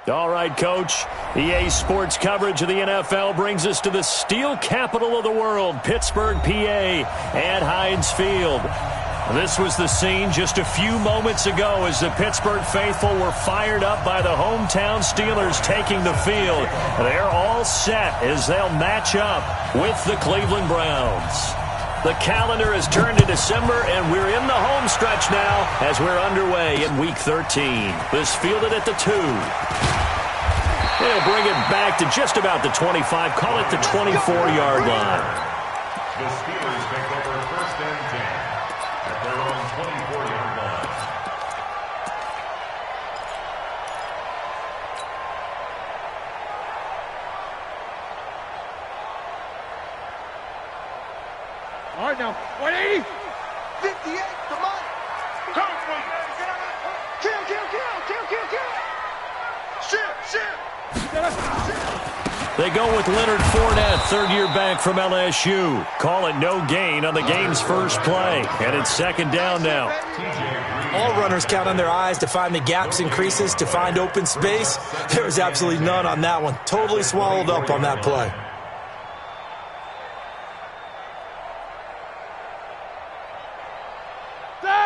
All right, Coach. EA Sports coverage of the NFL brings us to the steel capital of the world, Pittsburgh, PA, at Heinz Field. This was the scene just a few moments ago as the Pittsburgh faithful were fired up by the hometown Steelers taking the field. They're all set as they'll match up with the Cleveland Browns. The calendar has turned to December, and we're in the home stretch now as we're underway in Week 13. This fielded at the 2. They'll bring it back to just about the 25, call it the 24-yard line. The Steelers take over 1st and 10 at their own 24-yard line. All right, now, 180. 58, come on. Kill. Shit. They go with Leonard Fournette, third-year back from LSU. Call it no gain on the game's first play. And it's 2nd down now. All runners count on their eyes to find the gaps and creases, to find open space. There was absolutely none on that one. Totally swallowed up on that play.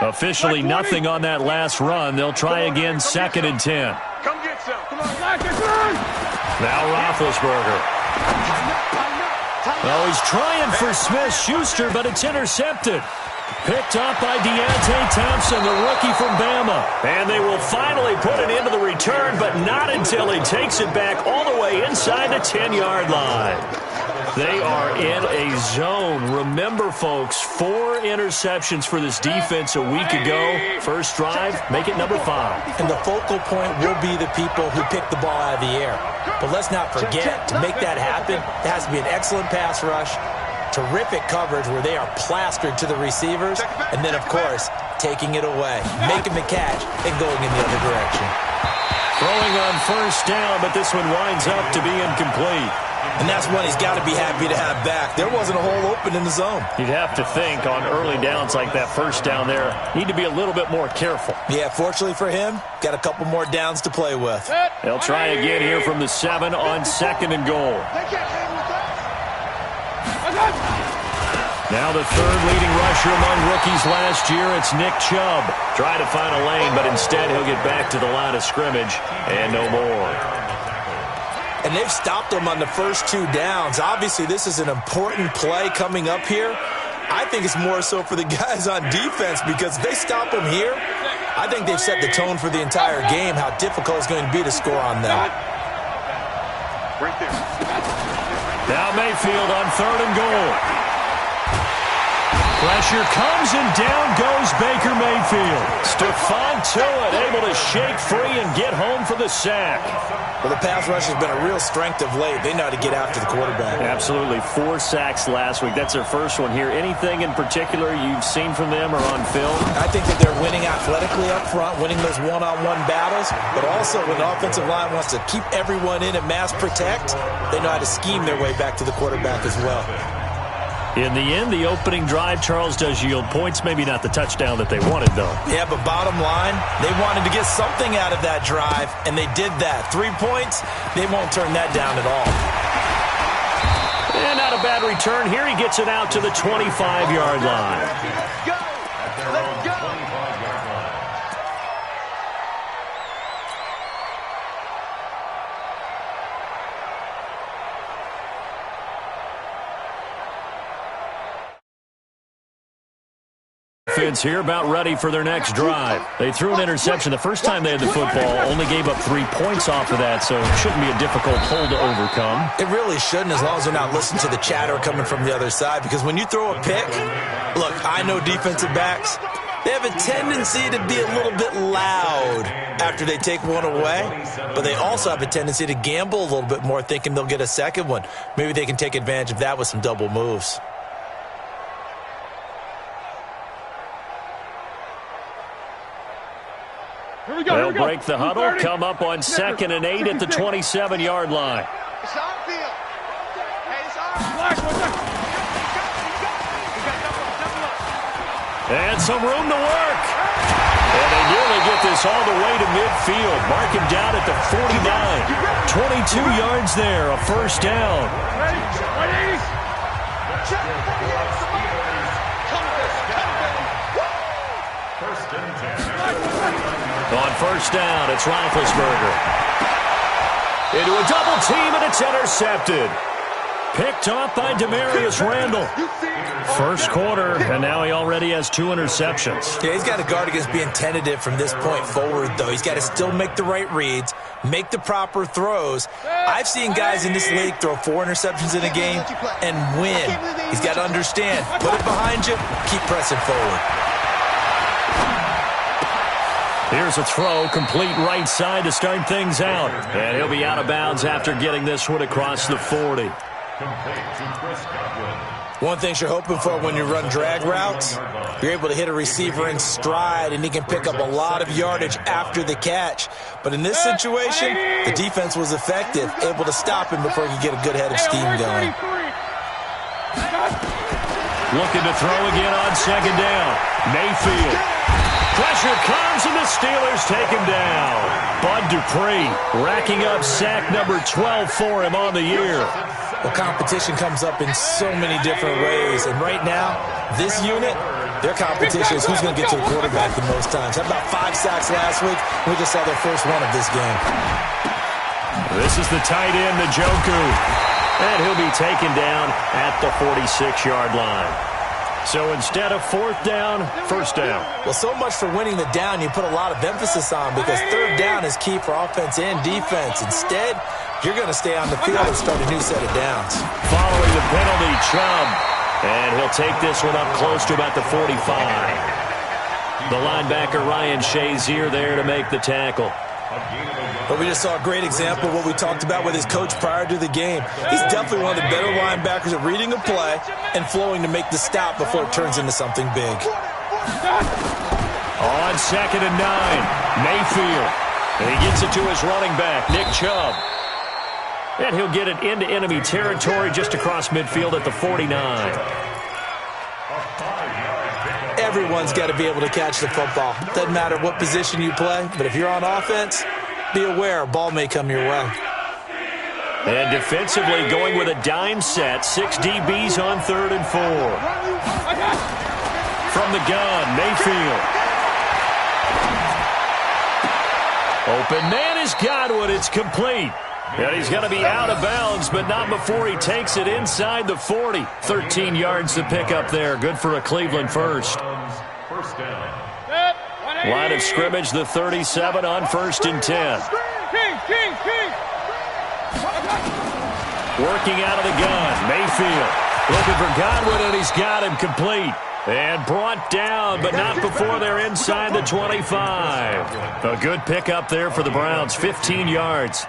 Officially nothing on that last run. They'll try again, 2nd and 10. Come get some. Come on, run. Now Roethlisberger. Oh, he's trying for Smith-Schuster, but it's intercepted. Picked up by Deontay Thompson, the rookie from Bama. And they will finally put it into the return, but not until he takes it back all the way inside the 10-yard line. They are in a zone. Remember, folks, 4 interceptions for this defense a week ago. First drive, make it number 5. And the focal point will be the people who pick the ball out of the air. But let's not forget, to make that happen, there has to be an excellent pass rush, terrific coverage where they are plastered to the receivers, and then, of course, taking it away, making the catch, and going in the other direction. Throwing on 1st down, but this one winds up to be incomplete. And that's one he's got to be happy to have back. There wasn't a hole open in the zone. You'd have to think on early downs like that 1st down there, need to be a little bit more careful. Yeah, fortunately for him, got a couple more downs to play with. They'll try again here from the 7 on 2nd and goal. Now the 3rd leading rusher among rookies last year, it's Nick Chubb. Try to find a lane, but instead he'll get back to the line of scrimmage and no more. And they've stopped them on the first 2 downs. Obviously, this is an important play coming up here. I think it's more so for the guys on defense, because if they stop them here, I think they've set the tone for the entire game, how difficult it's going to be to score on that. Right there. Now Mayfield on 3rd and goal. Pressure comes, and down goes Baker Mayfield. Stephon Tuitt able to shake free and get home for the sack. Well, the pass rush has been a real strength of late. They know how to get after the quarterback. Absolutely. 4 sacks last week. That's their first one here. Anything in particular you've seen from them or on film? I think that they're winning athletically up front, winning those one-on-one battles, but also when the offensive line wants to keep everyone in and mass protect, they know how to scheme their way back to the quarterback as well. In the end, the opening drive, Charles, does yield points. Maybe not the touchdown that they wanted, though. Yeah, but bottom line, they wanted to get something out of that drive, and they did that. 3 points, they won't turn that down at all. And not a bad return here. He gets it out to the 25-yard line. Go! Let's go! Offense here about ready for their next drive. They threw an interception the first time they had the football, only gave up 3 points off of that, so it shouldn't be a difficult hole to overcome. It really shouldn't, as long as they're not listening to the chatter coming from the other side, because when you throw a pick, look, I know defensive backs, they have a tendency to be a little bit loud after they take one away, but they also have a tendency to gamble a little bit more, thinking they'll get a second one. Maybe they can take advantage of that with some double moves. They'll break the huddle, come up on 2nd and 8 at the 27-yard line. It's on field. Hey, it's on. And some room to work. And they nearly get this all the way to midfield. Mark him down at the 49. 22 yards there, a first down. Ready? 180. First and 10. On first down, it's Roethlisberger. Into a double team, and it's intercepted. Picked off by Demarius Randall. First quarter, and now he already has 2 interceptions. Yeah, he's got to guard against being tentative from this point forward, though. He's got to still make the right reads, make the proper throws. I've seen guys in this league throw 4 interceptions in a game and win. He's got to understand, put it behind you, keep pressing forward. Here's a throw, complete right side to start things out. And he'll be out of bounds after getting this one across the 40. One thing you're hoping for when you run drag routes, you're able to hit a receiver in stride, and he can pick up a lot of yardage after the catch. But in this situation, the defense was effective, able to stop him before he could get a good head of steam going. Looking to throw again on second down. Mayfield. Pressure comes, and the Steelers take him down. Bud Dupree racking up sack number 12 for him on the year. Well, competition comes up in so many different ways. And right now, this unit, their competition is who's going to get to the quarterback the most times. Had about 5 sacks last week. We just saw their first one of this game. This is the tight end, Njoku. And he'll be taken down at the 46-yard line. So instead of fourth down, first down. Well, so much for winning the down you put a lot of emphasis on, because third down is key for offense and defense. Instead, you're going to stay on the field and start a new set of downs. Following the penalty, Chubb. And he'll take this one up close to about the 45. The linebacker, Ryan Shazier, there to make the tackle. But we just saw a great example of what we talked about with his coach prior to the game. He's definitely one of the better linebackers at reading a play and flowing to make the stop before it turns into something big. On second and 9, Mayfield. And he gets it to his running back, Nick Chubb. And he'll get it into enemy territory just across midfield at the 49. Everyone's got to be able to catch the football. Doesn't matter what position you play, but if you're on offense, be aware a ball may come your way. And defensively going with a dime set, 6 DBs on 3rd and 4. From the gun, Mayfield. Open man is Godwin. It's complete. And he's going to be out of bounds, but not before he takes it inside the 40. 13 yards to pick up there. Good for a Cleveland first. Line of scrimmage, the 37 on 1st and 10. Working out of the gun, Mayfield. Looking for Godwin, and he's got him complete. And brought down, but not before they're inside the 25. A good pickup there for the Browns, 15 yards.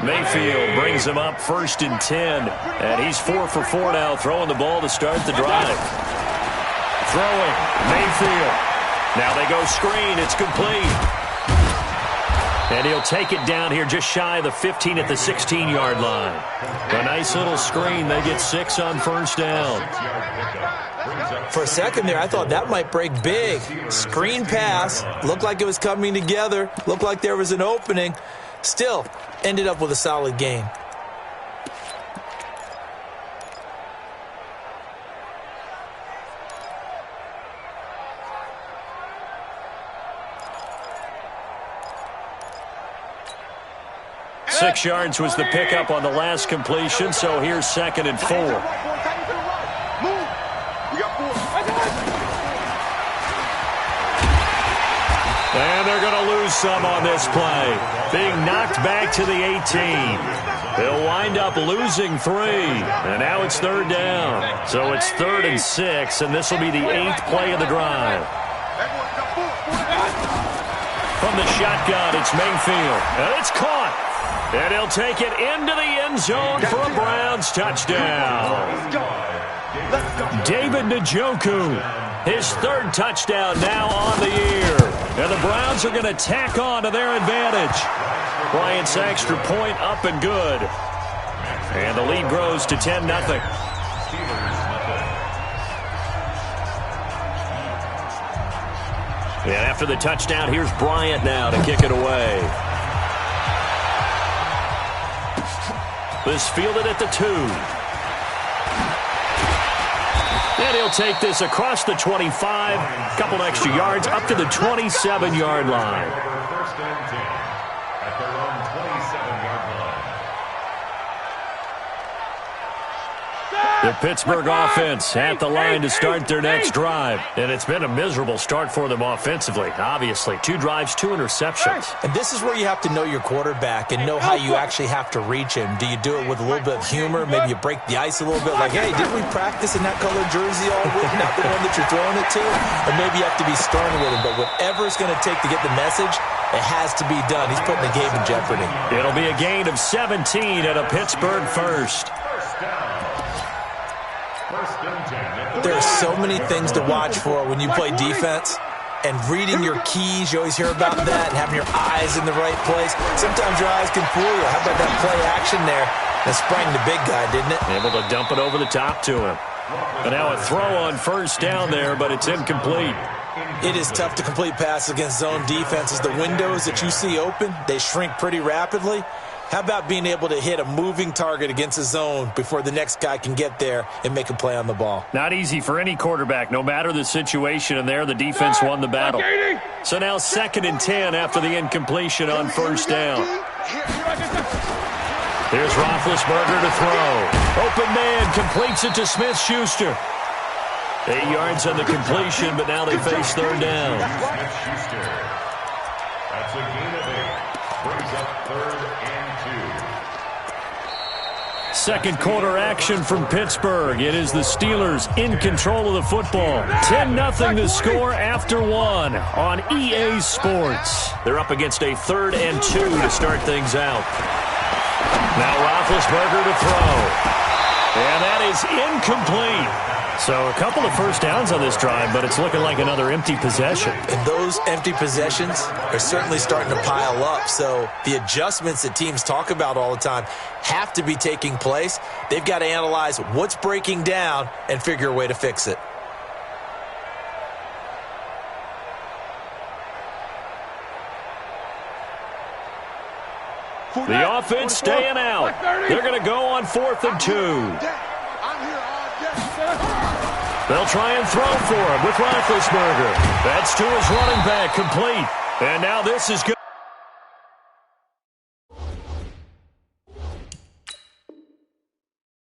Mayfield brings him up 1st and 10. And he's 4 for 4 now, throwing the ball to start the drive. Throwing, Mayfield. Now they go screen. It's complete. And he'll take it down here just shy of the 15 at the 16-yard line. A nice little screen. They get 6 on 1st down. For a second there, I thought that might break big. Screen pass. Looked like it was coming together. Looked like there was an opening. Still, ended up with a solid gain. Six yards was the pickup on the last completion, so here's 2nd and 4. And they're going to lose some on this play. Being knocked back to the 18. They'll wind up losing 3. And now it's 3rd down. So it's 3rd and 6, and this will be the 8th play of the drive. From the shotgun, it's Mayfield. And it's caught. And he'll take it into the end zone for a Browns touchdown. David Njoku, his 3rd touchdown now on the year. And the Browns are going to tack on to their advantage. Bryant's extra point up and good. And the lead grows to 10-0. And after the touchdown, here's Bryant now to kick it away. This fielded at the 2. And he'll take this across the 25, couple extra yards, up to the 27-yard line. First and 10 at their own 27-yard line. The Pittsburgh offense at the line to start their next drive. And it's been a miserable start for them offensively, obviously. 2 drives, 2 interceptions. And this is where you have to know your quarterback and know how you actually have to reach him. Do you do it with a little bit of humor? Maybe you break the ice a little bit, like, hey, didn't we practice in that colored jersey all week, not the one that you're throwing it to? Or maybe you have to be stern with him. But whatever it's going to take to get the message, it has to be done. He's putting the game in jeopardy. It'll be a gain of 17 at a Pittsburgh first. There are so many things to watch for when you play defense. And reading your keys, you always hear about that, and having your eyes in the right place. Sometimes your eyes can fool you. How about that play action there? That sprang the big guy, didn't it? Able to dump it over the top to him. And now a throw on first down there, but it's incomplete. It is tough to complete passes against zone defenses. The windows that you see open, they shrink pretty rapidly. How about being able to hit a moving target against a zone before the next guy can get there and make a play on the ball? Not easy for any quarterback, no matter the situation, and there the defense won the battle. So now 2nd and 10 after the incompletion on first down. Here's Roethlisberger to throw. Open man completes it to Smith-Schuster. 8 yards on the completion, but now they face third down. Smith-Schuster. That's a gain of 8. Brings up 3rd and 2. Second quarter action from Pittsburgh. It is the Steelers in control of the football. 10-0 to score after 1 on EA Sports. They're up against a 3rd and 2 to start things out. Now Roethlisberger to throw. And that is incomplete. So a couple of first downs on this drive, but it's looking like another empty possession. And those empty possessions are certainly starting to pile up. So the adjustments that teams talk about all the time have to be taking place. They've got to analyze what's breaking down and figure a way to fix it. The offense staying out. They're going to go on 4th and 2. They'll try and throw for him with Roethlisberger. That's to his running back, complete. And now this is good.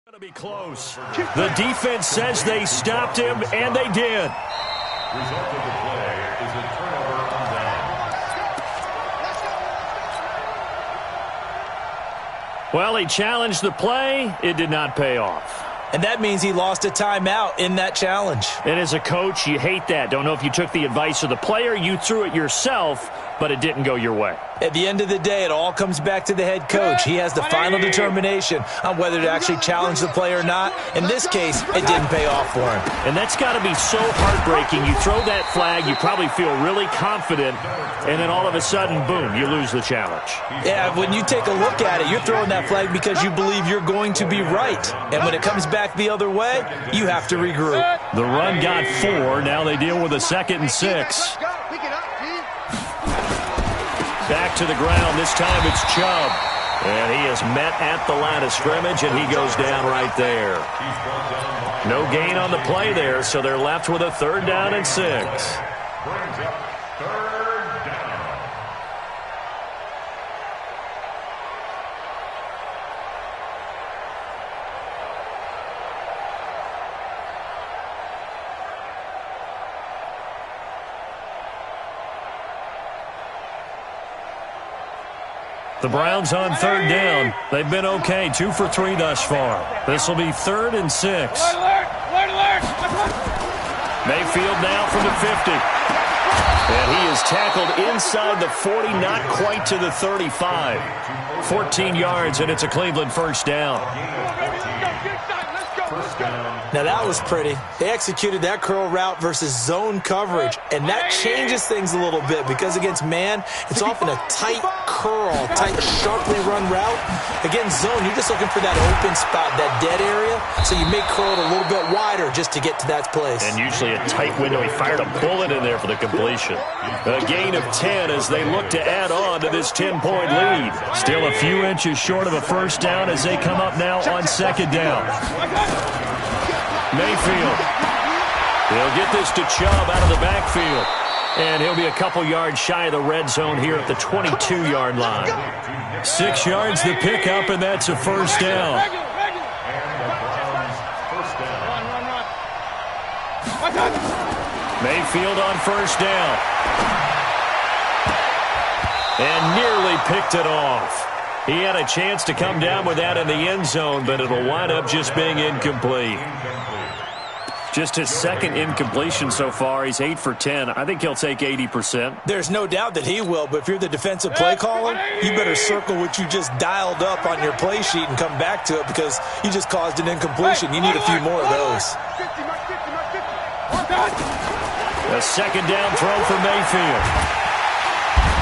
Going to be close. The defense says they stopped him, and they did. Result of the play is a turnover on downs. Well, he challenged the play. It did not pay off. And that means he lost a timeout in that challenge. And as a coach, you hate that. Don't know if you took the advice of the player. You threw it yourself, but it didn't go your way. At the end of the day, it all comes back to the head coach. He has the final determination on whether to actually challenge the play or not. In this case, it didn't pay off for him. And that's got to be so heartbreaking. You throw that flag, you probably feel really confident, and then all of a sudden, boom, you lose the challenge. Yeah, when you take a look at it, you're throwing that flag because you believe you're going to be right. And when it comes back the other way, you have to regroup. The run got 4. Now they deal with a 2nd and 6. Back to the ground. This time it's Chubb. And he is met at the line of scrimmage, and he goes down right there. No gain on the play there, so they're left with a 3rd down and 6. Brings up 3rd down. The Browns on 3rd down. They've been okay, 2 for 3 thus far. This will be 3rd and 6. Mayfield now from the 50. And he is tackled inside the 40, not quite to the 35. 14 yards, and it's a Cleveland first down. Now that was pretty. They executed that curl route versus zone coverage, and that changes things a little bit because against man, it's often a tight curl, tight, sharply run route. Against zone, you're just looking for that open spot, that dead area, so you may curl it a little bit wider just to get to that place. And usually a tight window. He fired a bullet in there for the completion. A gain of 10 as they look to add on to this 10-point lead. Still a few inches short of a first down as they come up now on second down. Mayfield. He'll get this to Chubb out of the backfield. And he'll be a couple yards shy of the red zone here at the 22-yard line. 6 yards the pickup, and that's a first down. Mayfield on first down. And nearly picked it off. He had a chance to come down with that in the end zone, but it'll wind up just being incomplete. Just his second incompletion so far. He's 8 for 10. I think he'll take 80%. There's no doubt that he will, but if you're the defensive play caller, you better circle what you just dialed up on your play sheet and come back to it because you just caused an incompletion. You need a few more of those. A second down throw for Mayfield.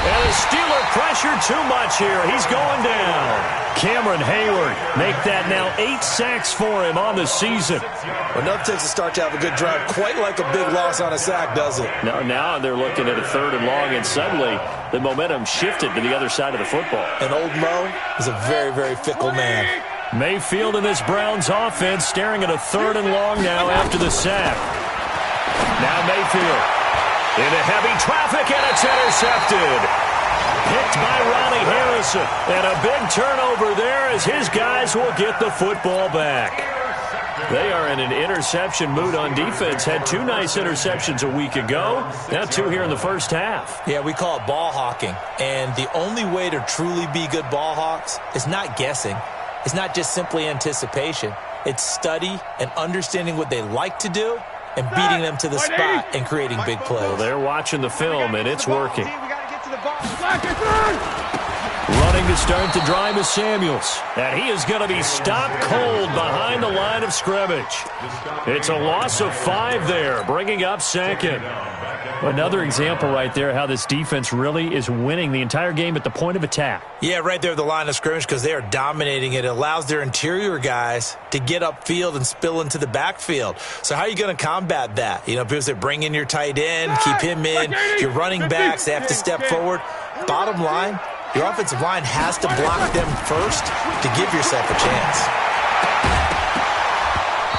And the Steeler pressure too much here. He's going down. Cameron Hayward make that now 8 sacks for him on the season. Well, enough takes a start to have a good drive. Quite like a big loss on a sack, does it? Now they're looking at a 3rd and long, and suddenly the momentum shifted to the other side of the football. And old Mo is a very, very fickle man. Mayfield in this Browns offense staring at a 3rd and long now after the sack. Now Mayfield into heavy traffic, and it's intercepted. Picked by Ronnie Harrison. And a big turnover there as his guys will get the football back. They are in an interception mood on defense. Had 2 nice interceptions a week ago. Now 2 here in the first half. Yeah, we call it ball hawking. And the only way to truly be good ball hawks is not guessing. It's not just simply anticipation. It's study and understanding what they like to do and beating them to the spot and creating big plays. Well, they're watching the film, and it's working. Running to start the drive is Samuels. And he is going to be stopped cold behind the line of scrimmage. It's a loss of 5 there, bringing up second. Another example right there how this defense really is winning the entire game at the point of attack. Yeah, right there at the line of scrimmage because they are dominating it. It allows their interior guys to get upfield and spill into the backfield. So how are you going to combat that? You know, because they bring in your tight end, keep him in. Your running backs, they have to step forward. Bottom line, your offensive line has to block them first to give yourself a chance.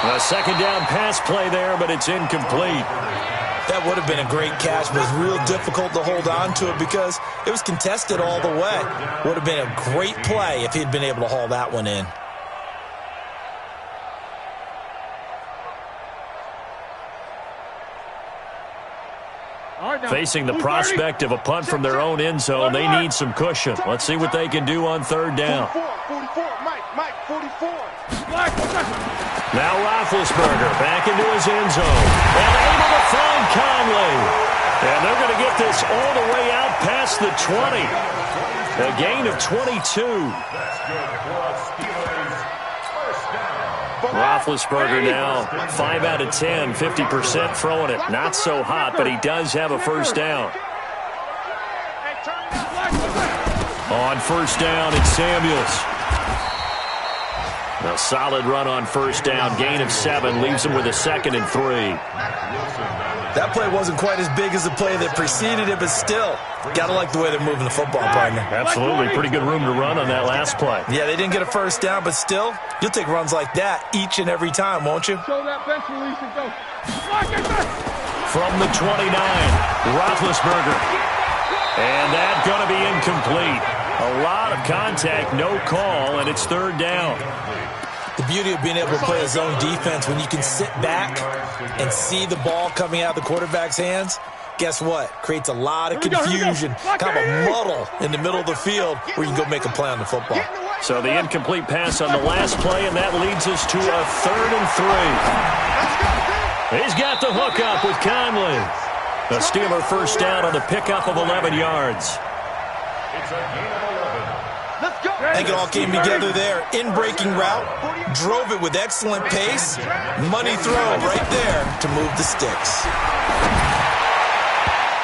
A second down pass play there, but it's incomplete. That would have been a great catch, but it was real difficult to hold on to it because it was contested all the way. Would have been a great play if he'd been able to haul that one in. Facing the prospect of a punt from their own end zone, they need some cushion. Let's see what they can do on 3rd down. 44, Mike, 44. Now Roethlisberger back into his end zone. And able to find Conley. And they're going to get this all the way out past the 20. A gain of 22. Roethlisberger now 5 out of 10, 50% throwing it. Not so hot, but he does have a first down. On first down, it's Samuels. A solid run on first down. Gain of 7 leaves him with a 2nd and 3. That play wasn't quite as big as the play that preceded it, but still, got to like the way they're moving the football, partner. Absolutely. Pretty good room to run on that last play. Yeah, they didn't get a first down, but still, you'll take runs like that each and every time, won't you? Show that bench release and go. From the 29, Roethlisberger. And that's going to be incomplete. A lot of contact, no call, and it's 3rd down. The beauty of being able to play a zone defense when you can sit back and see the ball coming out of the quarterback's hands, guess what? Creates a lot of confusion, kind of a muddle in the middle of the field where you can go make a play on the football. So the incomplete pass on the last play, and that leads us to a 3rd and 3. He's got the hook up with Conley. The Steeler first down on the pickup of 11 yards. It's a gain of 11. Let's go. I think it all came together there. In-breaking route, drove it with excellent pace. Money throw right there to move the sticks.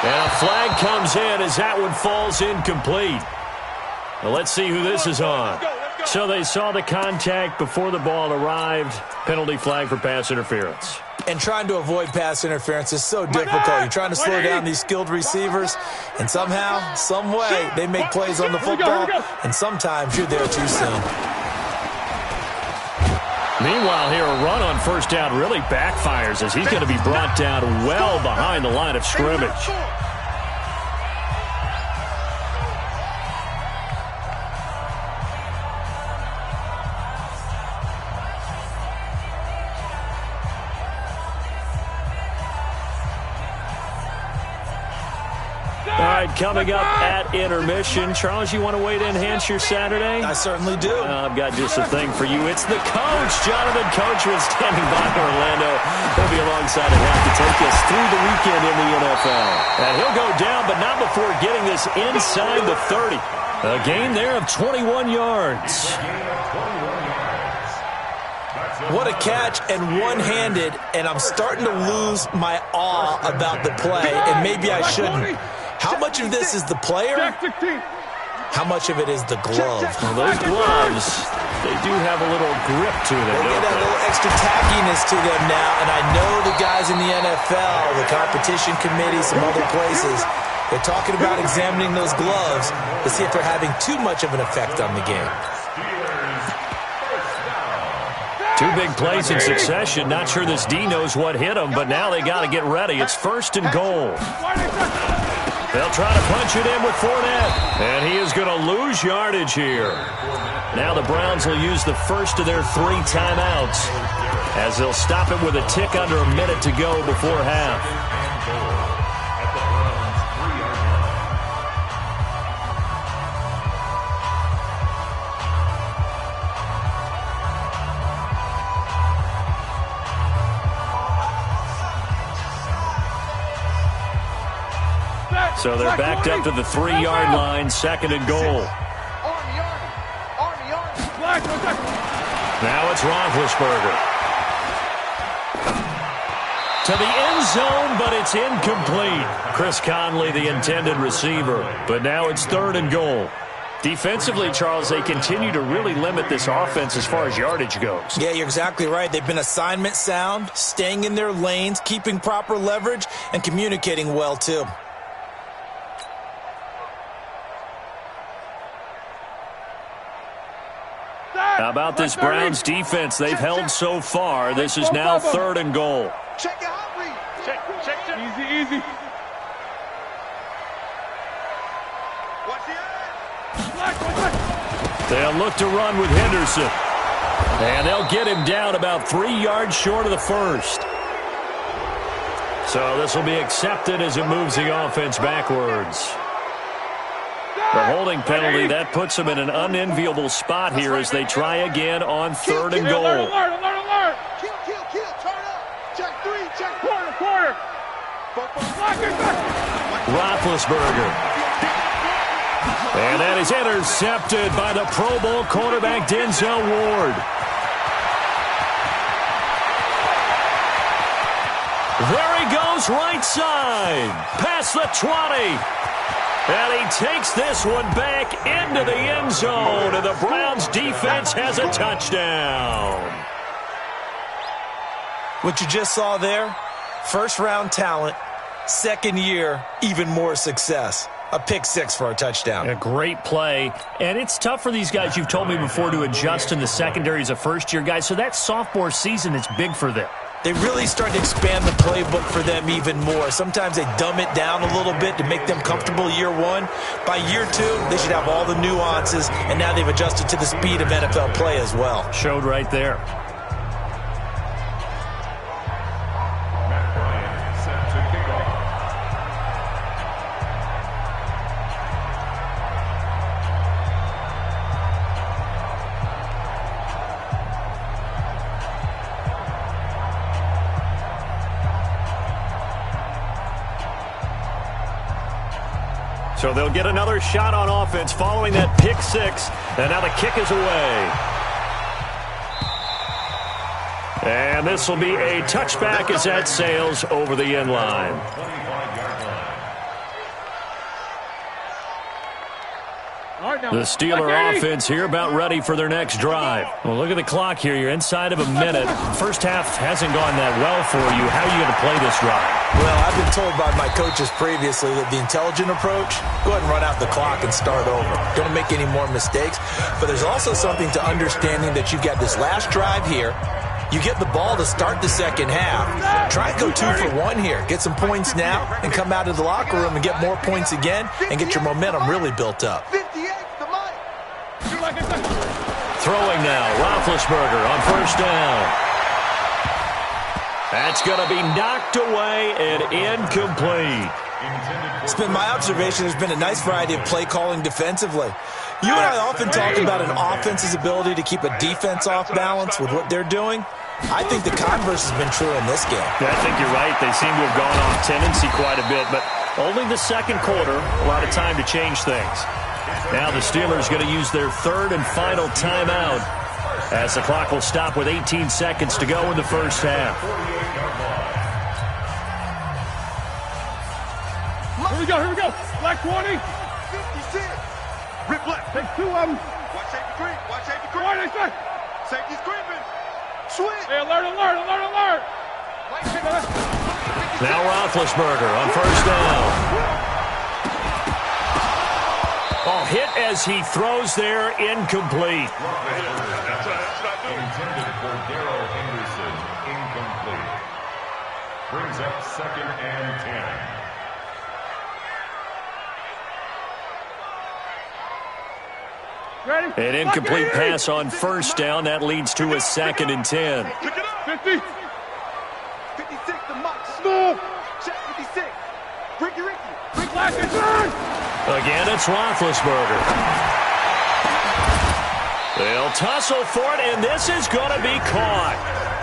And a flag comes in as that one falls incomplete. Well, let's see who this is on. So they saw the contact before the ball arrived. Penalty flag for pass interference. And trying to avoid pass interference is so difficult. You're trying to slow down these skilled receivers, and somehow, some way, they make plays on the football, and sometimes you're there too soon. Meanwhile, here, a run on first down really backfires as he's going to be brought down well behind the line of scrimmage. All right, coming up at intermission. Charles, you want to wait to enhance your Saturday? I certainly do. I've got just a thing for you. It's the coach, Jonathan Coachman, standing by Orlando. He'll be alongside at half to take us through the weekend in the NFL. And he'll go down, but not before getting this inside the 30. A gain there of 21 yards. What a catch, and one-handed, and I'm starting to lose my awe about the play, and maybe I shouldn't. How much of this is the player? How much of it is the glove? Well, those gloves, they do have a little grip to them. They get a little extra tackiness to them now, and I know the guys in the NFL, the competition committee, some other places, they're talking about examining those gloves to see if they're having too much of an effect on the game. Two big plays in succession. Not sure this D knows what hit him, but now they got to get ready. It's 1st and goal. They'll try to punch it in with Fournette, and he is going to lose yardage here. Now the Browns will use the first of their 3 timeouts as they'll stop it with a tick under a minute to go before half. So they're backed up to the 3-yard line, 2nd and goal. Now it's Roethlisberger. To the end zone, but it's incomplete. Chris Conley, the intended receiver. But now it's 3rd and goal. Defensively, Charles, they continue to really limit this offense as far as yardage goes. Yeah, you're exactly right. They've been assignment sound, staying in their lanes, keeping proper leverage, and communicating well, too. How about this Browns defense they've held so far? This is now 3rd and goal. Check it out, read. Check. Easy. Watch the eye. They'll look to run with Henderson. And they'll get him down about 3 yards short of the first. So this will be accepted as it moves the offense backwards. The holding penalty, that puts them in an unenviable spot here as they try again on 3rd and goal. Alert. Kill. Turn up. Check 3. Check Quarter. Roethlisberger. And that is intercepted by the Pro Bowl quarterback Denzel Ward. There he goes, right side. Past the 20. And he takes this one back into the end zone, and the Browns defense has a touchdown. What you just saw there, first-round talent, 2nd year, even more success. A pick 6 for a touchdown. A great play, and it's tough for these guys, you've told me before, to adjust in the secondary as a first-year guy, so that sophomore season is big for them. They really start to expand the playbook for them even more. Sometimes they dumb it down a little bit to make them comfortable year 1. By year 2, they should have all the nuances, and now they've adjusted to the speed of NFL play as well. Showed right there. Matt Bryant set to kick off. So they'll get another shot on offense following that pick six. And now the kick is away. And this will be a touchback as that sails over the end line. The Steeler offense here about ready for their next drive. Well, look at the clock here. You're inside of a minute. First half hasn't gone that well for you. How are you going to play this drive? Well, I've been told by my coaches previously that the intelligent approach, go ahead and run out the clock and start over. Don't make any more mistakes. But there's also something to understanding that you've got this last drive here. You get the ball to start the second half. Try and go 2 for 1 here. Get some points now and come out of the locker room and get more points again and get your momentum really built up. Throwing now, Roethlisberger on first down. That's going to be knocked away and incomplete. It's been my observation there's been a nice variety of play calling defensively. You and I often talk about an offense's ability to keep a defense off balance with what they're doing. I think the converse has been true in this game. Yeah, I think you're right. They seem to have gone off tendency quite a bit, but only the second quarter, a lot of time to change things. Now the Steelers going to use their third and final timeout as the clock will stop with 18 seconds to go in the first half. Here we go. Black 20. 56. Rip left. Take 2 of them. Watch safety creep. Watch safety creep. What is that? Safety's creeping. Switch. Hey, alert. Now Roethlisberger on first down. Oh, hit as he throws there, incomplete. Intended for Darrell Henderson, incomplete. Brings up 2nd and 10. Ready? An incomplete pass on first down. That leads to a 2nd and 10. 50. 56 to Mox. Move. Check 56. Ricky. Black and turn. Again, it's Roethlisberger. They'll tussle for it, and this is going to be caught.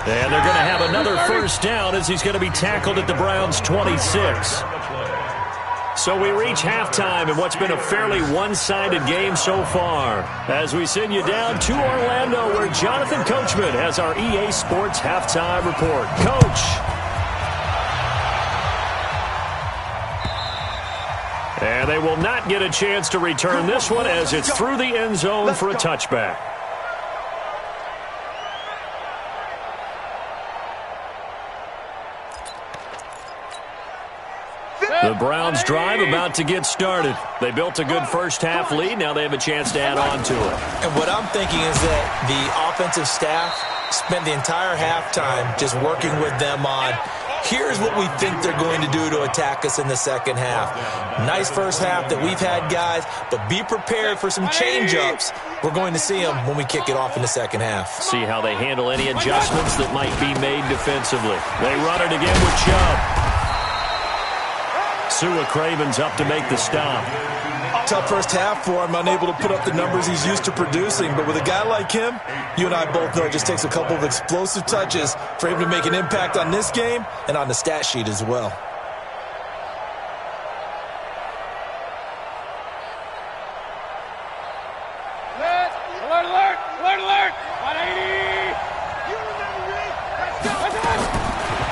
And they're going to have another first down as he's going to be tackled at the Browns' 26. So we reach halftime in what's been a fairly one-sided game so far. As we send you down to Orlando, where Jonathan Coachman has our EA Sports halftime report. Coach. And they will not get a chance to return this one as it's through the end zone for a touchback. The Browns drive about to get started. They built a good first half lead. Now they have a chance to add on to it. And what I'm thinking is that the offensive staff spent the entire halftime just working with them on, here's what we think they're going to do to attack us in the second half. Nice first half that we've had, guys, but be prepared for some change-ups. We're going to see them when we kick it off in the second half. See how they handle any adjustments that might be made defensively. They run it again with Chubb. Sua Craven's up to make the stop. Tough first half for him, unable to put up the numbers he's used to producing. But with a guy like him, you and I both know it just takes a couple of explosive touches for him to make an impact on this game and on the stat sheet as well. Alert. 180.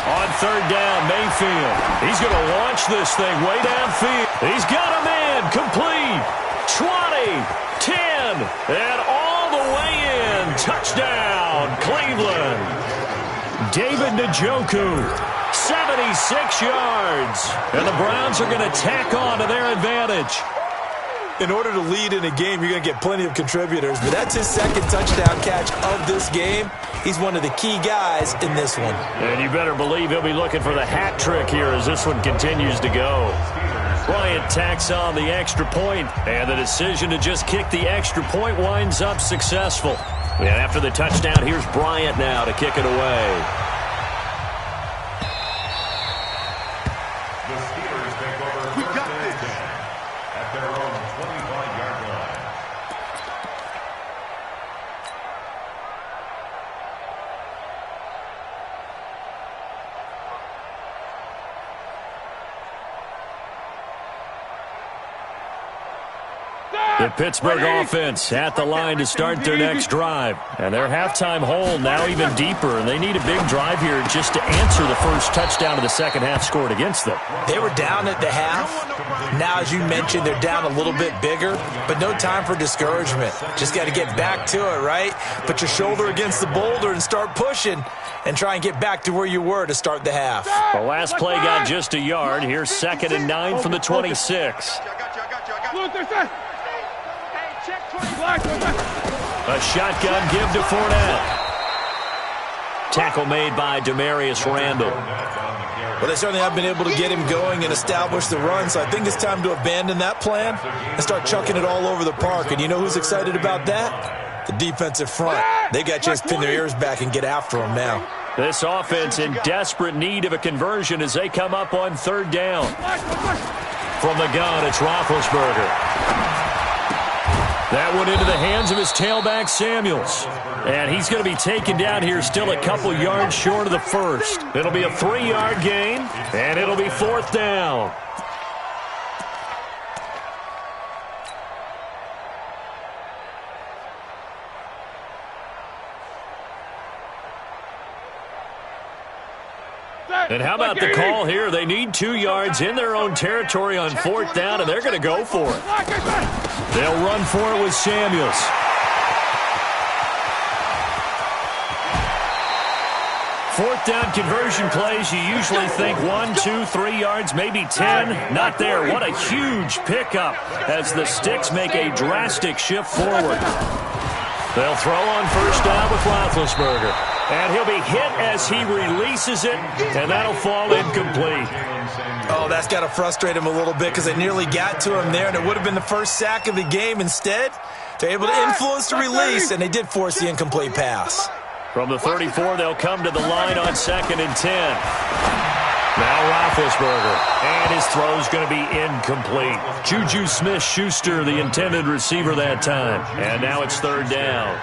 On third down, Mayfield. He's going to launch this thing way downfield. He's got a man complete. 20, 10, and all the way in. Touchdown, Cleveland. David Njoku, 76 yards. And the Browns are going to tack on to their advantage. In order to lead in a game, you're going to get plenty of contributors, but that's his second touchdown catch of this game. He's one of the key guys in this one. And you better believe he'll be looking for the hat trick here as this one continues to go. Bryant tacks on the extra point, and the decision to just kick the extra point winds up successful. And after the touchdown, here's Bryant now to kick it away. The Steelers take over first and 10 at their own 25-yard line. The Pittsburgh offense at the line to start their next drive. And their halftime hole now even deeper, and they need a big drive here just to answer the first touchdown of the second half scored against them. They were down at the half. Now, as you mentioned, they're down a little bit bigger, but no time for discouragement. Just got to get back to it, right? Put your shoulder against the boulder and start pushing and try and get back to where you were to start the half. The last play got just a yard. Here's 2nd and 9 from the 26. A shotgun give to Fournette. Tackle made by Demarius Randall. Well, they certainly have been able to get him going and establish the run, so I think it's time to abandon that plan and start chucking it all over the park. And you know who's excited about that? The defensive front. They got a chance to pin their ears back and get after him now. This offense in desperate need of a conversion as they come up on 3rd down. From the gun, it's Roethlisberger. That one into the hands of his tailback, Samuels. And he's going to be taken down here still a couple yards short of the first. It'll be a 3-yard gain, and it'll be 4th down. And how about the call here? They need 2 yards in their own territory on 4th down, and they're going to go for it. They'll run for it with Samuels. Fourth down conversion plays, you usually think 1, 2, 3 yards, maybe 10. Not there. What a huge pickup as the Sticks make a drastic shift forward. They'll throw on 1st down with Roethlisberger. And he'll be hit as he releases it, and that'll fall incomplete. Oh, that's got to frustrate him a little bit because they nearly got to him there, and it would have been the first sack of the game. Instead, they're able to influence the release, and they did force the incomplete pass. From the 34, they'll come to the line on 2nd and 10. Now Roethlisberger, and his throw's going to be incomplete. Juju Smith-Schuster, the intended receiver that time. And now it's 3rd down.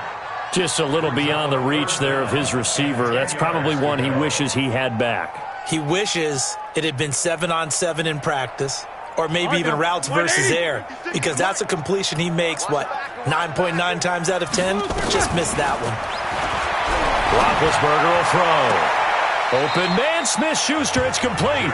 Just a little beyond the reach there of his receiver. That's probably one he wishes he had back. He wishes it had been 7-on-7 in practice, or maybe even routes versus air, because that's a completion he makes, what, 9.9 times out of 10? Just missed that one. Roethlisberger will throw. Open man, Smith-Schuster, it's complete.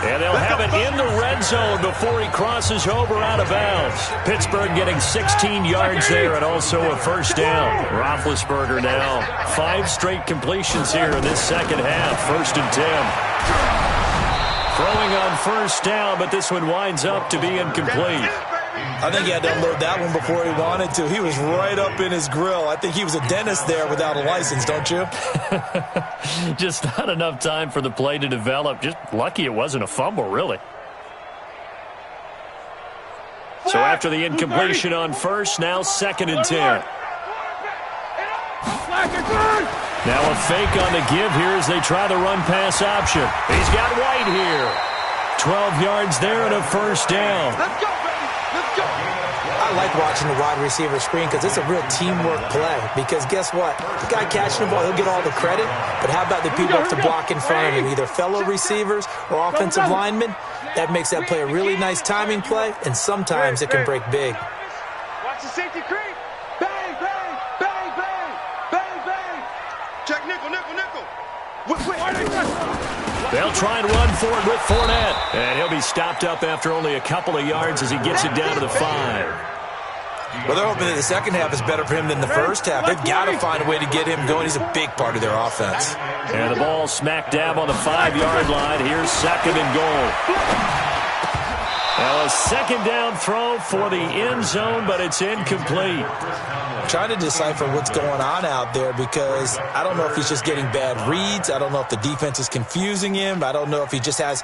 And they'll have it in the red zone before he crosses over out of bounds. Pittsburgh getting 16 yards there and also a 1st down. Roethlisberger now 5 straight completions here in this second half. 1st and 10. Throwing on 1st down, but this one winds up to be incomplete. I think he had to unload that one before he wanted to. He was right up in his grill. I think he was a dentist there without a license, don't you? Just not enough time for the play to develop. Just lucky it wasn't a fumble, really. So after the incompletion on 1st, now 2nd and 10. Now a fake on the give here as they try the run-pass option. He's got White here. 12 yards there and a 1st down. Let's go, baby. Let's go. I like watching the wide receiver screen because it's a real teamwork play. Because guess what? The guy catching the ball, he'll get all the credit. But how about the people up to block in front of him, either fellow receivers or offensive linemen? That makes that play a really nice timing play, and sometimes it can break big. Watch the safety creep. Bang, bang, bang, bang, bang, bang. Check nickel, nickel, nickel. They'll try and run for it with Fournette. And he'll be stopped up after only a couple of yards as he gets it down to the 5. Well, they're hoping that the second half is better for him than the first half. They've got to find a way to get him going. He's a big part of their offense. And the ball smack dab on the 5-yard line. Here's 2nd and goal. Now a 2nd down throw for the end zone, but it's incomplete. I'm trying to decipher what's going on out there because I don't know if he's just getting bad reads. I don't know if the defense is confusing him. I don't know if he just has,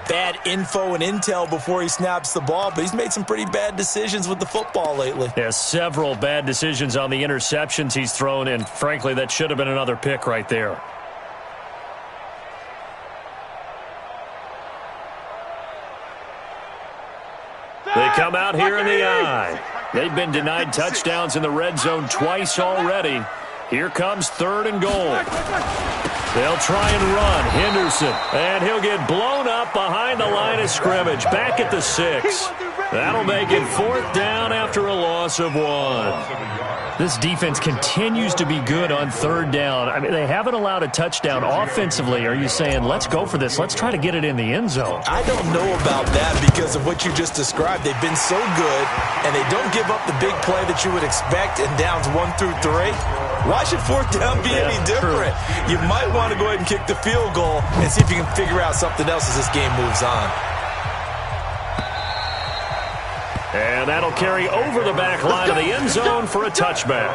bad info and intel before he snaps the ball. But he's made some pretty bad decisions with the football lately. Yeah, several bad decisions on the interceptions he's thrown, and frankly, that should have been another pick right there. They come out here in the eye. They've been denied touchdowns in the red zone twice already. Here comes 3rd and goal. They'll try and run. Henderson, and he'll get blown up behind the line of scrimmage. Back at the 6. That'll make it 4th down after a loss of 1. This defense continues to be good on 3rd down. I mean, they haven't allowed a touchdown offensively. Are you saying, let's go for this? Let's try to get it in the end zone. I don't know about that because of what you just described. They've been so good, and they don't give up the big play that you would expect in downs 1 through 3. Why should 4th down be any different? True. You might want to go ahead and kick the field goal and see if you can figure out something else as this game moves on. And that'll carry over the back line of the end zone for a touchback.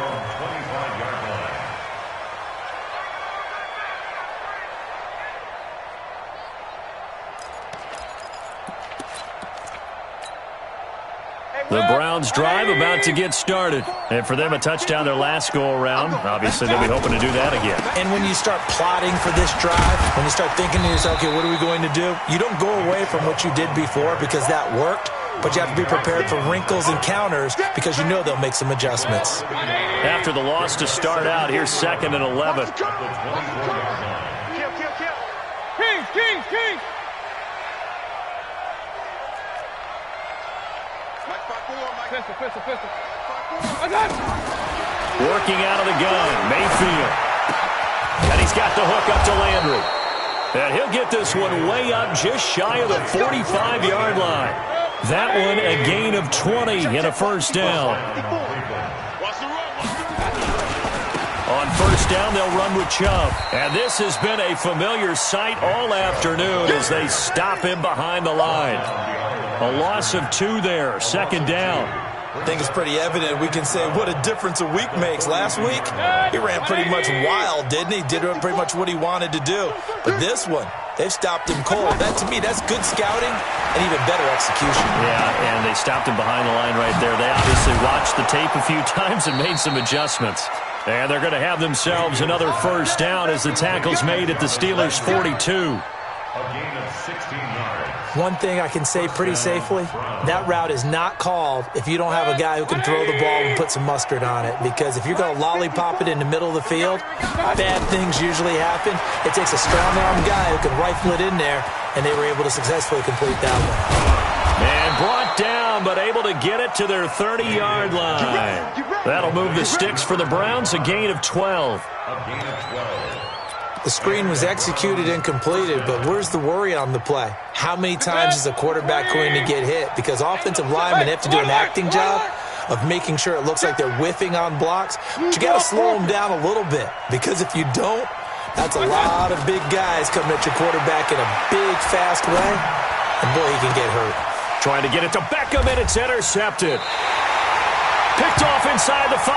The Browns drive about to get started. And for them, a touchdown their last go-around. Obviously, they'll be hoping to do that again. And when you start plotting for this drive, when you start thinking to yourself, okay, what are we going to do? You don't go away from what you did before because that worked. But you have to be prepared for wrinkles and counters because you know they'll make some adjustments. After the loss to start out, here's 2nd and 11. Kings! Pistol. Working out of the gun, Mayfield. And he's got the hook up to Landry. And he'll get this one way up just shy of the 45-yard line. That one a gain of 20 and a 1st down. On 1st down, they'll run with Chubb. And this has been a familiar sight all afternoon as they stop him behind the line. A loss of 2 there, 2nd down. I think it's pretty evident. We can say what a difference a week makes. Last week, he ran pretty much wild, didn't he? Did pretty much what he wanted to do. But this one, they've stopped him cold. That, to me, that's good scouting and even better execution. Yeah, and they stopped him behind the line right there. They obviously watched the tape a few times and made some adjustments. And they're going to have themselves another 1st down as the tackle's made at the Steelers' 42. A gain of 16 yards. One thing I can say pretty safely, that route is not called if you don't have a guy who can throw the ball and put some mustard on it. Because if you're going to lollipop it in the middle of the field, bad things usually happen. It takes a strong-arm guy who can rifle it in there, and they were able to successfully complete that one. And brought down, but able to get it to their 30-yard line. That'll move the sticks for the Browns, a gain of 12. A gain of 12. The screen was executed and completed, but where's the worry on the play? How many times is a quarterback going to get hit? Because offensive linemen have to do an acting job of making sure it looks like they're whiffing on blocks. But you got to slow them down a little bit, because if you don't, that's a lot of big guys coming at your quarterback in a big, fast way, and boy, he can get hurt. Trying to get it to Beckham, and it's intercepted. Picked off inside the 5.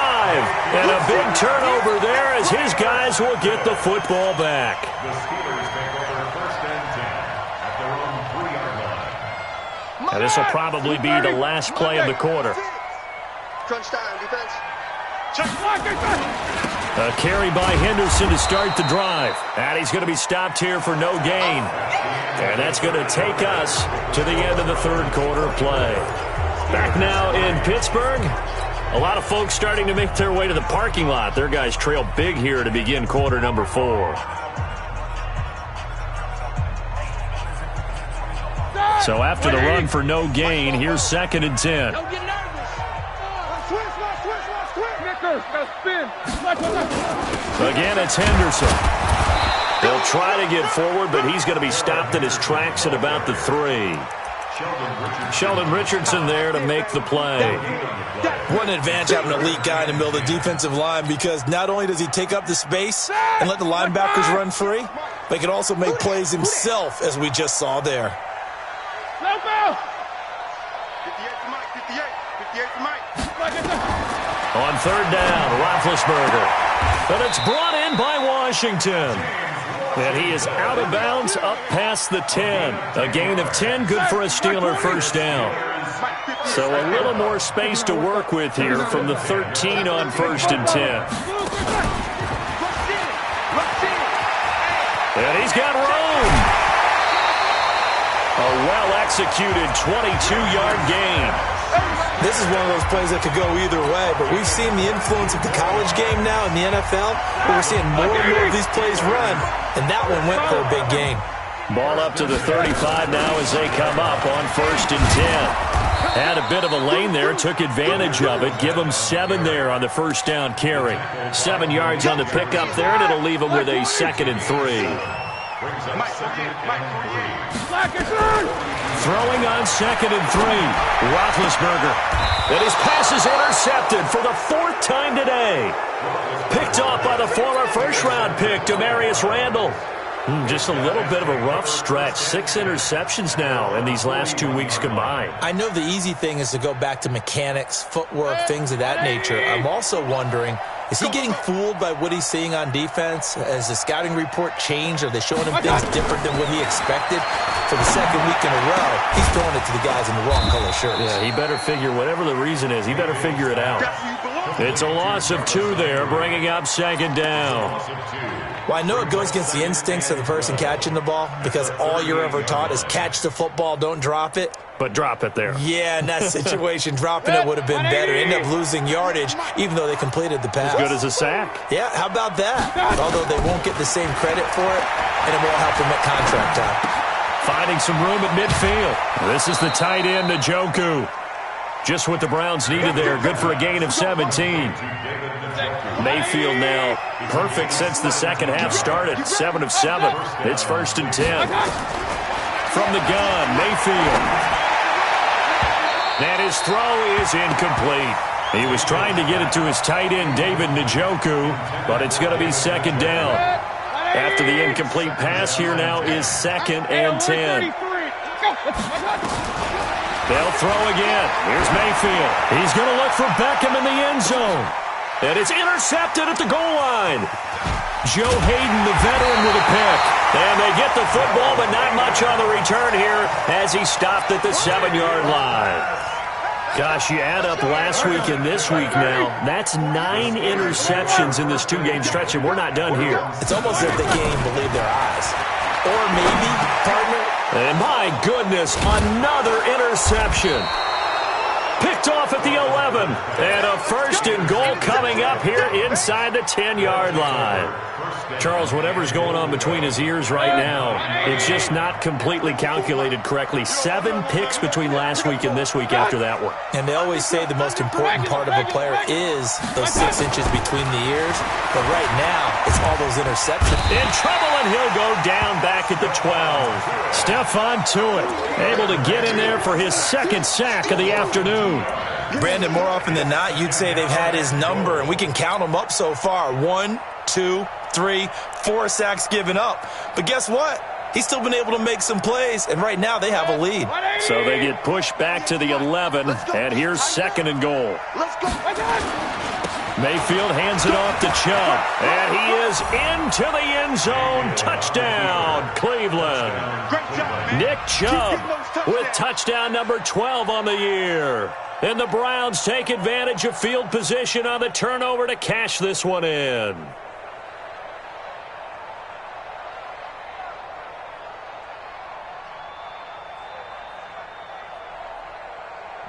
And a big turnover there as his guys will get the football back. The Steelers take over 1st and 10 at their own 3-yard line. And this will probably be the last play of the quarter. Crunch time, defense. A carry by Henderson to start the drive. And he's going to be stopped here for no gain. And that's going to take us to the end of the 3rd quarter of play. Back now in Pittsburgh. A lot of folks starting to make their way to the parking lot. Their guys trail big here to begin quarter number 4. So after the run for no gain, here's 2nd and 10. Don't get nervous. Again, it's Henderson. They'll try to get forward, but he's going to be stopped in his tracks at about the 3. Sheldon Richardson there to make the play. What an advantage having an elite guy in the middle of the defensive line, because not only does he take up the space and let the linebackers run free, but he can also make plays himself, as we just saw there. 58 to Mike, 58 to Mike. On 3rd down, Roethlisberger. But it's brought in by Washington. And he is out of bounds up past the 10. A gain of 10, good for a Steeler 1st down. So a little more space to work with here from the 13 on 1st and 10. And he's got room. A well-executed 22-yard gain. This is one of those plays that could go either way, but we've seen the influence of the college game now in the NFL, where we're seeing more and more of these plays run, and that one went for a big gain. Ball up to the 35 now as they come up on 1st and 10. Had a bit of a lane there, took advantage of it. Give him 7 there on the first down carry. 7 yards on the pickup there, and it'll leave him with a 2nd and 3. Throwing on 2nd and 3. Roethlisberger. And his pass is intercepted for the 4th time today. Picked off by the former first-round pick, Demarius Randall. Just a little bit of a rough stretch. 6 interceptions now in these last 2 weeks combined. I know the easy thing is to go back to mechanics, footwork, things of that nature. I'm also wondering, is he getting fooled by what he's seeing on defense? Has the scouting report changed? Are they showing him things different than what he expected? For the 2nd week in a row, he's throwing it to the guys in the wrong color shirts. Yeah, he better figure, whatever the reason is, he better figure it out. It's a loss of 2 there, bringing up 2nd down. Well, I know it goes against the instincts of the person catching the ball because all you're ever taught is catch the football, don't drop it. But drop it there. Yeah, in that situation, dropping it would have been better. End up losing yardage, even though they completed the pass. As good as a sack. Yeah, how about that? Although they won't get the same credit for it, and it won't help them at contract time. Finding some room at midfield. This is the tight end, Njoku. Just what the Browns needed there. Good for a gain of 17. Mayfield now perfect since the second half started. 7 of 7. It's 1st and 10. From the gun, Mayfield. And his throw is incomplete. He was trying to get it to his tight end, David Njoku, but it's going to be 2nd down. After the incomplete pass, here now is 2nd and 10. They'll throw again. Here's Mayfield. He's going to look for Beckham in the end zone. And it's intercepted at the goal line. Joe Hayden, the veteran, with a pick. And they get the football, but not much on the return here as he stopped at the 7-yard line. Gosh, you add up last week and this week now, that's 9 interceptions in this 2-game stretch, and we're not done here. It's almost as if they can't even believe their eyes. Or maybe, partner. And my goodness, another interception. Picked off at the 11. And a 1st and goal coming up here inside the 10-yard line. Charles, whatever's going on between his ears right now, it's just not completely calculated correctly. 7 picks between last week and this week after that one. And they always say the most important part of a player is those 6 inches between the ears. But right now, it's all those interceptions. In trouble, and he'll go down back at the 12. Stephon Tuitt able to get in there for his 2nd sack of the afternoon. Brandon, more often than not, you'd say they've had his number, and we can count them up so far. 1, 2, 3, 4 sacks given up. But guess what? He's still been able to make some plays, and right now they have a lead. So they get pushed back to the 11, and here's 2nd and goal. Mayfield hands it off to Chubb, and he is into the end zone. Touchdown, Cleveland. Nick Chubb with touchdown number 12 on the year. And the Browns take advantage of field position on the turnover to cash this one in.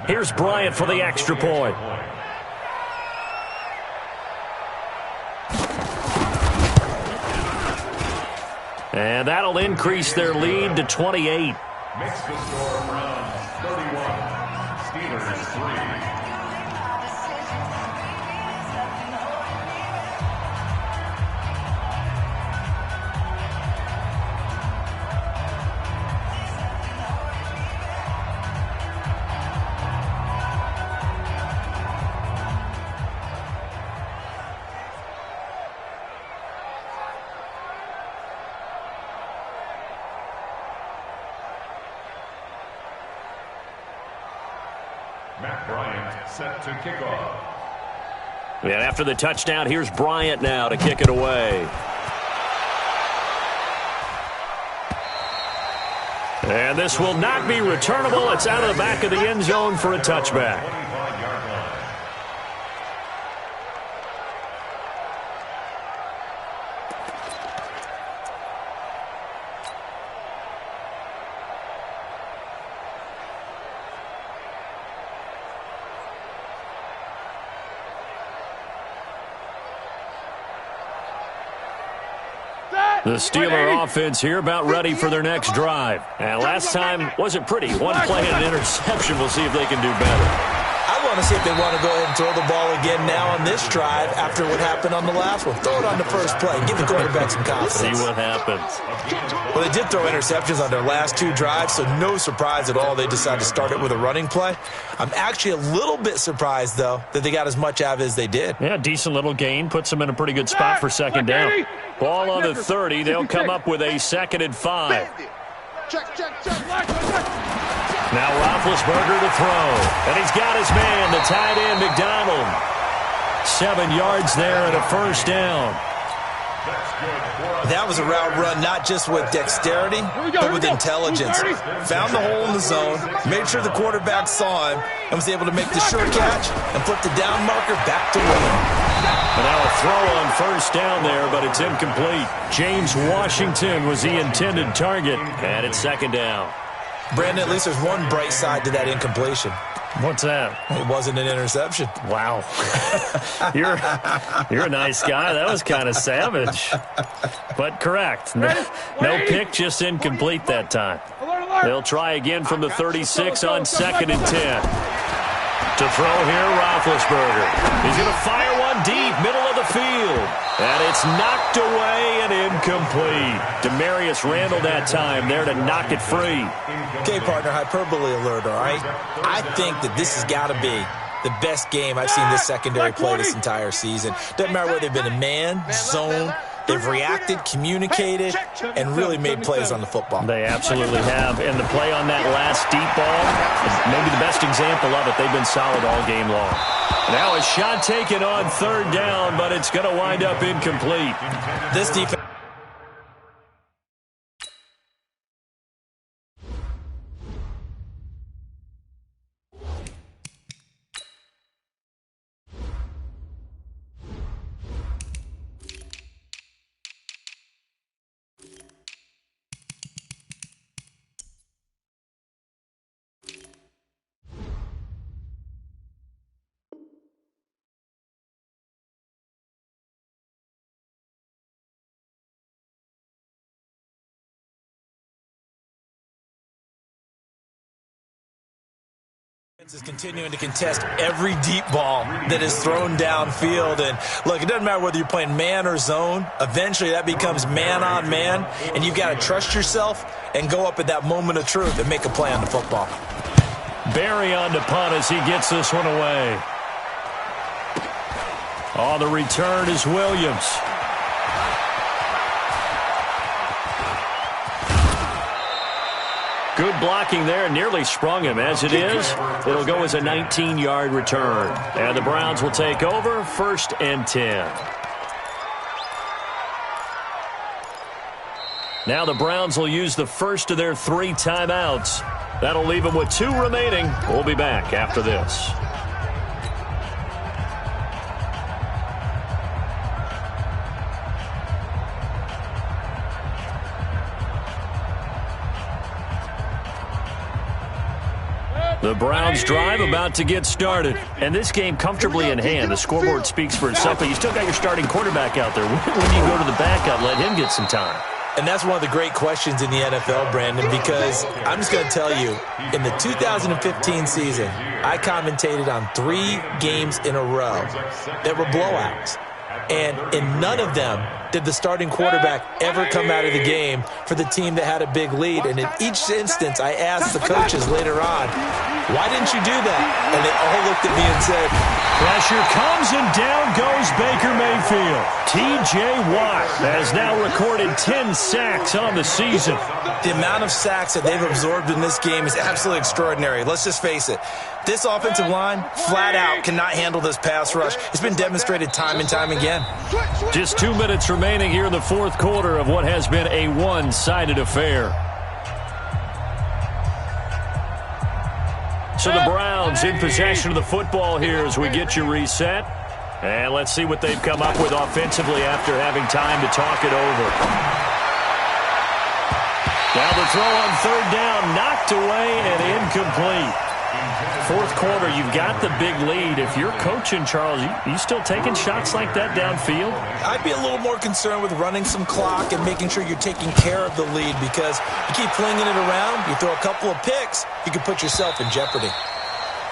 Here's Bryant for the extra point. And that'll increase their lead to 28. Makes the score Browns 31, Steelers 3. Matt Bryant set to kick off. And after the touchdown, here's Bryant now to kick it away. And this will not be returnable. It's out of the back of the end zone for a touchback. Set. The Steeler offense here about ready for their next drive. And last time wasn't pretty. One play and an interception. We'll see if they can do better. I want to see if they want to go ahead and throw the ball again now on this drive after what happened on the last one. Throw it on the first play. Give the quarterback some confidence. See what happens. Well, they did throw interceptions on their last 2 drives, so no surprise at all they decided to start it with a running play. I'm actually a little bit surprised, though, that they got as much out of it as they did. Yeah, decent little gain. Puts them in a pretty good spot for second down. Ball on the 30. They'll come up with a 2nd and 5. Now Roethlisberger to throw. And he's got his man, the tight end, McDonald. 7 yards there and a first down. That was a route run not just with dexterity, but with intelligence. Found the hole in the zone, made sure the quarterback saw him, and was able to make the sure catch and put the down marker back to win. And now a throw on first down there, but it's incomplete. James Washington was the intended target, and it's 2nd down. Brandon, at least there's one bright side to that incompletion. What's that? It wasn't an interception. Wow. You're a nice guy. That was kind of savage. But correct. No pick, just incomplete that time. They'll try again from the 36 on 2nd and 10. To throw here, Roethlisberger. He's going to fire one deep, middle of the field. And it's knocked away and incomplete. Demarius Randall that time there to knock it free. Okay, partner, hyperbole alert, all right? I think that this has got to be the best game I've seen this secondary play this entire season. Doesn't matter whether they've been in man, zone, they've reacted, communicated, and really made plays on the football. They absolutely have. And the play on that last deep ball is maybe the best example of it. They've been solid all game long. Now a shot taken on 3rd down, but it's going to wind up incomplete. This defense. Is continuing to contest every deep ball that is thrown downfield. And look, it doesn't matter whether you're playing man or zone. Eventually that becomes man on man, and you've got to trust yourself and go up at that moment of truth and make a play on the football. Barry on to punt as he gets this one away. On the return is Williams. Good blocking there, nearly sprung him. As it is, it'll go as a 19-yard return. And the Browns will take over, 1st and 10. Now the Browns will use the first of their 3 timeouts. That'll leave them with 2 remaining. We'll be back after this. The Browns drive about to get started. And this game comfortably in hand. The scoreboard speaks for itself, but you still got your starting quarterback out there. When you go to the backup, let him get some time. And that's one of the great questions in the NFL, Brandon, because I'm just going to tell you, in the 2015 season, I commentated on 3 games in a row that were blowouts. And in none of them did the starting quarterback ever come out of the game for the team that had a big lead. And in each instance, I asked the coaches later on, why didn't you do that? And they all looked at me and said, pressure comes and down goes Baker Mayfield. T.J. Watt has now recorded 10 sacks on the season. The amount of sacks that they've absorbed in this game is absolutely extraordinary. Let's just face it. This offensive line, flat out, cannot handle this pass rush. It's been demonstrated time and time again. Just 2 minutes remaining here in the 4th quarter of what has been a one-sided affair. So the Browns in possession of the football here as we get you reset. And let's see what they've come up with offensively after having time to talk it over. Now the throw on 3rd down, knocked away and incomplete. Fourth quarter, you've got the big lead. If you're coaching, Charles, you still taking shots like that downfield? I'd be a little more concerned with running some clock and making sure you're taking care of the lead, because you keep flinging it around, you throw a couple of picks, you can put yourself in jeopardy.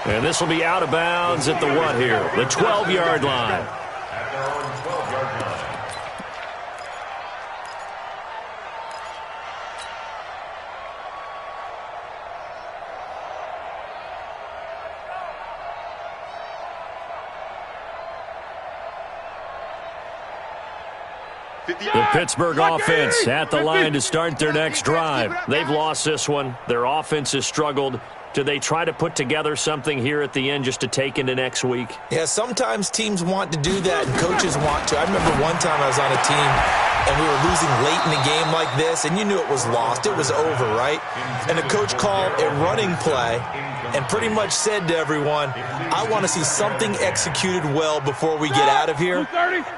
And this will be out of bounds at the what here? The 12-yard line. At their own 12-yard line. The Pittsburgh offense at the line to start their next drive. They've lost this one. Their offense has struggled. Do they try to put together something here at the end just to take into next week? Yeah, sometimes teams want to do that and coaches want to. I remember one time I was on a team and we were losing late in the game like this, and you knew it was lost. It was over, right? And the coach called a running play and pretty much said to everyone, I want to see something executed well before we get out of here.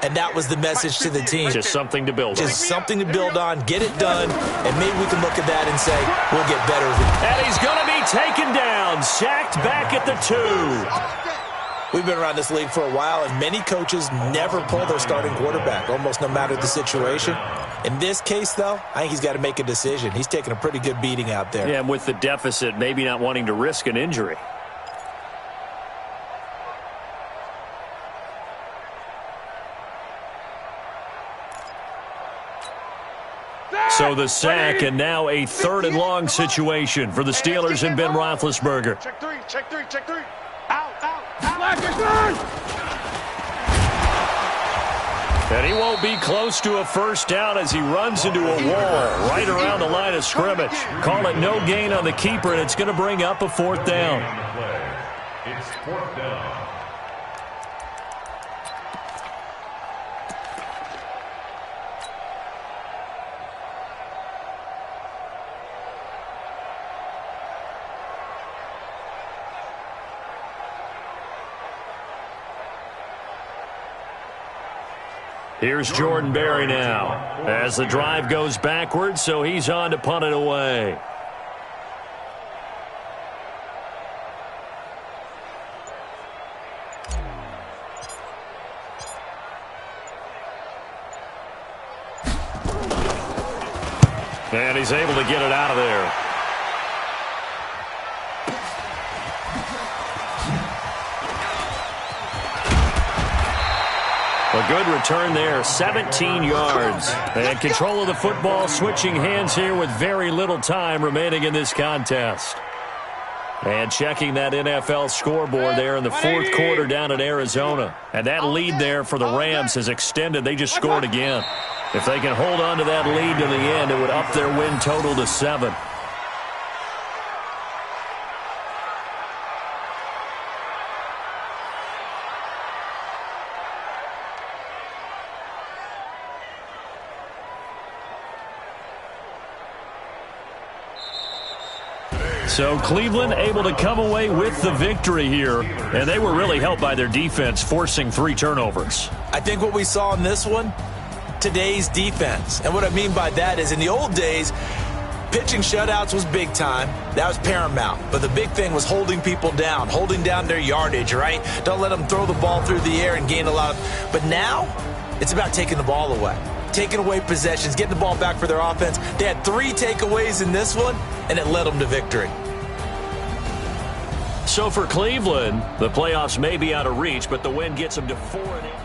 And that was the message to the team. Just something to build on. Just something to build on, get it done, and maybe we can look at that and say, we'll get better. And he's going to be taken down, sacked back at the 2. We've been around this league for a while, and many coaches never pull their starting quarterback, almost no matter the situation. In this case, though, I think he's got to make a decision. He's taking a pretty good beating out there. Yeah, and with the deficit, maybe not wanting to risk an injury. So the sack, and now a 3rd and long situation for the Steelers and Ben Roethlisberger. Check three, check three, check three. Out, out, out. Black is on. And he won't be close to a first down as he runs into a wall right around the line of scrimmage. Call it no gain on the keeper, and it's going to bring up a 4th down. It's 4th down. Here's Jordan Berry now as the drive goes backwards, so he's on to punt it away. And he's able to get it out of there. A good return there, 17 yards. And control of the football, switching hands here with very little time remaining in this contest. And checking that NFL scoreboard there in the 4th quarter down in Arizona. And that lead there for the Rams has extended. They just scored again. If they can hold on to that lead to the end, it would up their win total to 7. So Cleveland able to come away with the victory here, and they were really helped by their defense forcing 3 turnovers. I think what we saw in this one, today's defense. And what I mean by that is in the old days, pitching shutouts was big time. That was paramount. But the big thing was holding people down, holding down their yardage, right? Don't let them throw the ball through the air and gain a lot of... But now, it's about taking the ball away. Taking away possessions, getting the ball back for their offense. They had 3 takeaways in this one, and it led them to victory. So for Cleveland, the playoffs may be out of reach, but the win gets them to 4-8.